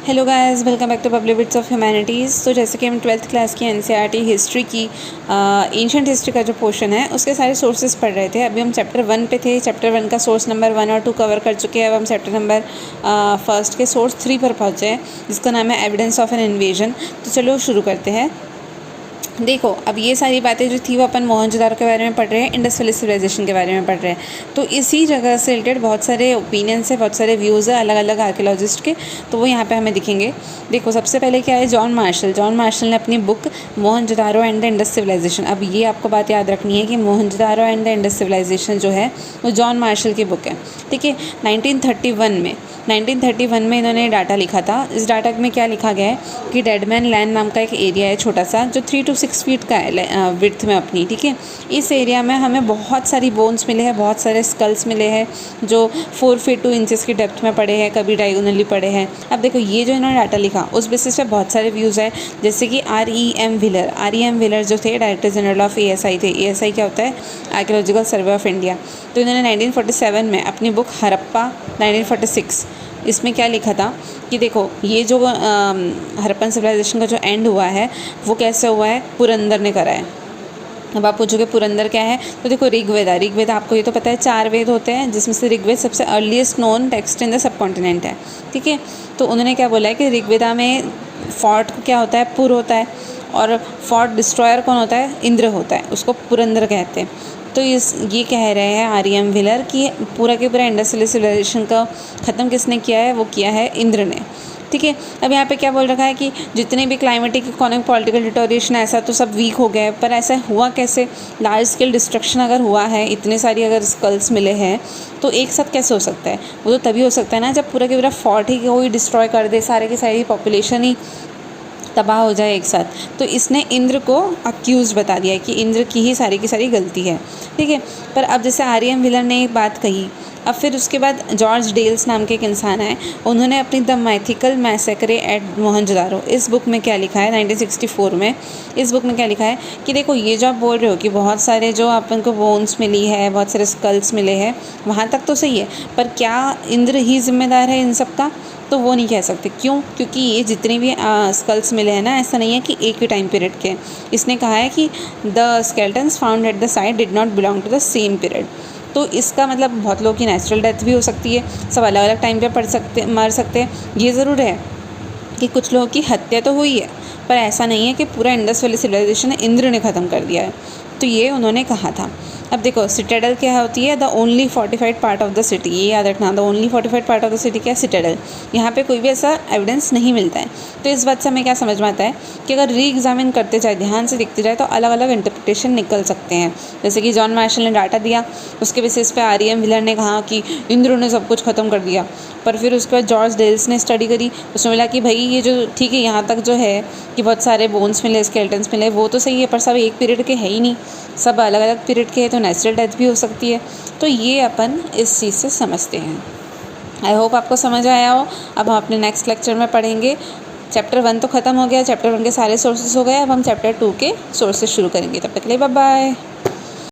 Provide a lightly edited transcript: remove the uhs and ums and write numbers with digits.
Hello guys, welcome back to public bits of humanities. तो जैसे कि हम 12th क्लास की एनसीईआरटी हिस्ट्री की एंशिएंट हिस्ट्री का जो पोर्शन है उसके सारे सोर्सेज पढ़ रहे थे। अभी हम चैप्टर 1 पे थे। चैप्टर 1 का सोर्स नंबर 1 और 2 कवर कर चुके हैं। अब हम चैप्टर नंबर 1 के सोर्स 3 पर पहुँचे हैं, जिसका नाम है एविडेंस ऑफ एन इन्वेजन। तो चलो शुरू करते हैं। देखो, अब ये सारी बातें जो थी वो अपन मोहनजोदारो के बारे में पढ़ रहे हैं, इंडस वैली सिविलाइजेशन के बारे में पढ़ रहे हैं। तो इसी जगह से रिलेटेड बहुत सारे ओपिनियंस है, बहुत सारे व्यूज़ है अलग अलग आर्कियोलॉजिस्ट के, तो वो यहाँ पे हमें दिखेंगे। देखो, सबसे पहले क्या है, जॉन मार्शल ने अपनी book Mohenjodaro and the Indus civilisation, अब ये आपको बात याद रखनी है कि Mohenjodaro and the Indus civilisation जो है वो जॉन मार्शल की बुक है, ठीक है। 1931 में इन्होंने डाटा लिखा था। इस डाटा में क्या लिखा गया है कि डेडमैन लैंड नाम का एक एरिया है छोटा सा, जो 3 to 6 फीट का है विड्थ में अपनी, ठीक है। इस एरिया में हमें बहुत सारी बोन्स मिले हैं, बहुत सारे स्कल्स मिले हैं जो 4 फीट 2 इंचेस की डेप्थ में पड़े हैं, कभी डायगोनली पड़े हैं। अब देखो, ये जो इन्होंने डाटा लिखा उस बेसिस पे बहुत सारे व्यूज़ है, जैसे कि REM व्हीलर जो थे डायरेक्टर जनरल ऑफ ASI थे। ASI क्या होता है? Archaeological survey of India. तो इन्होंने 1947 में अपनी बुक हड़प्पा 1946 इसमें क्या लिखा था कि देखो, ये जो हड़प्पन सिविलाइजेशन का जो एंड हुआ है वो कैसे हुआ है, पुरंदर ने करा है। अब आप पूछोगे पुरंदर क्या है, तो देखो, ऋग्वेदा आपको ये तो पता है 4 वेद होते हैं, जिसमें से ऋग्वेद सबसे earliest known text in the sub continent है, ठीक है। तो उन्होंने क्या बोला है कि ऋग्वेदा में फोर्ट को क्या होता है, पुर होता है, और फोर्ट डिस्ट्रॉयर कौन होता है, इंद्र होता है, उसको पुरंदर कहते हैं। तो ये कह रहे हैं REM व्हीलर कि पूरा के पूरा इंडस वैली सिविलाइजेशन का ख़त्म किसने किया है, वो किया है इंद्र ने, ठीक है। अब यहाँ पे क्या बोल रखा है कि जितने भी क्लाइमेटिक, इकोनॉमिक, पॉलिटिकल डिटोरेशन ऐसा तो सब वीक हो गए, पर ऐसा हुआ कैसे? लार्ज स्केल डिस्ट्रक्शन अगर हुआ है, इतने सारी अगर स्कल्स मिले हैं, तो एक साथ कैसे हो सकता है? वो तो तभी हो सकता है ना जब पूरा के पूरा फोर्ट ही कोई डिस्ट्रॉय कर दे, सारे की सारी पॉपुलेशन ही तबाह हो जाए एक साथ। तो इसने इंद्र को अक्यूज़ बता दिया है कि इंद्र की ही सारी की सारी गलती है, ठीक है। पर अब जैसे REM व्हीलर ने एक बात कही, अब फिर उसके बाद जॉर्ज डेल्स नाम के एक इंसान है, उन्होंने अपनी the mythical massacre at Mohenjodaro, इस बुक में क्या लिखा है 1964 में, इस बुक में क्या लिखा है कि देखो, ये जो आप बोल रहे हो कि बहुत सारे जो अपन को बोन्स मिली है, बहुत सारे स्कल्स मिले हैं, वहाँ तक तो सही है, पर क्या इंद्र ही जिम्मेदार है इन सब का? तो वो नहीं कह सकते। क्यों? क्योंकि ये जितने भी स्कल्स मिले हैं ना, ऐसा नहीं है कि एक ही टाइम पीरियड के। इसने कहा है कि the skeletons found at the site did not belong to the same period. तो इसका मतलब बहुत लोगों की नेचुरल डेथ भी हो सकती है, सब अलग अलग टाइम पे मर सकते हैं। ये ज़रूर है कि कुछ लोगों की हत्या तो हुई है, पर ऐसा नहीं है कि पूरा इंडस वैली सिविलाइजेशन इंद्र ने ख़त्म कर दिया है। तो ये उन्होंने कहा था। अब देखो, सिटाडेल क्या होती है? The only fortified part of the city, ये याद रखना, the only fortified part of the city क्या है? सिटाडेल। यहाँ पे कोई भी ऐसा एविडेंस नहीं मिलता है। तो इस बात से हमें क्या समझ में आता है कि अगर री एग्जामिन करते जाए, ध्यान से देखते जाए, तो अलग अलग इंटरप्रिटेशन निकल सकते हैं। जैसे कि जॉन मार्शल ने डाटा दिया, उसके बेसिस पे REM व्हीलर ने कहा कि इंद्र ने सब कुछ ख़त्म कर दिया, पर फिर उसके बाद जॉर्ज डेल्स ने स्टडी करी, उसमें मिला कि भाई ये जो ठीक है, यहाँ तक जो है कि बहुत सारे बोन्स मिले, स्केलेटन्स मिले, वो तो सही है, पर सब एक पीरियड के है ही नहीं, सब अलग अलग पीरियड के हैं, तो नेचुरल डेथ भी हो सकती है। तो ये अपन इस चीज़ से समझते हैं। आई होप आपको समझ आया हो। अब हम अपने नेक्स्ट लेक्चर में पढ़ेंगे। चैप्टर 1 तो ख़त्म हो गया, चैप्टर 1 के सारे सोर्सेज हो गए, अब हम चैप्टर 2 के सोर्सेज शुरू करेंगे। तब तक के लिए बाय बाय।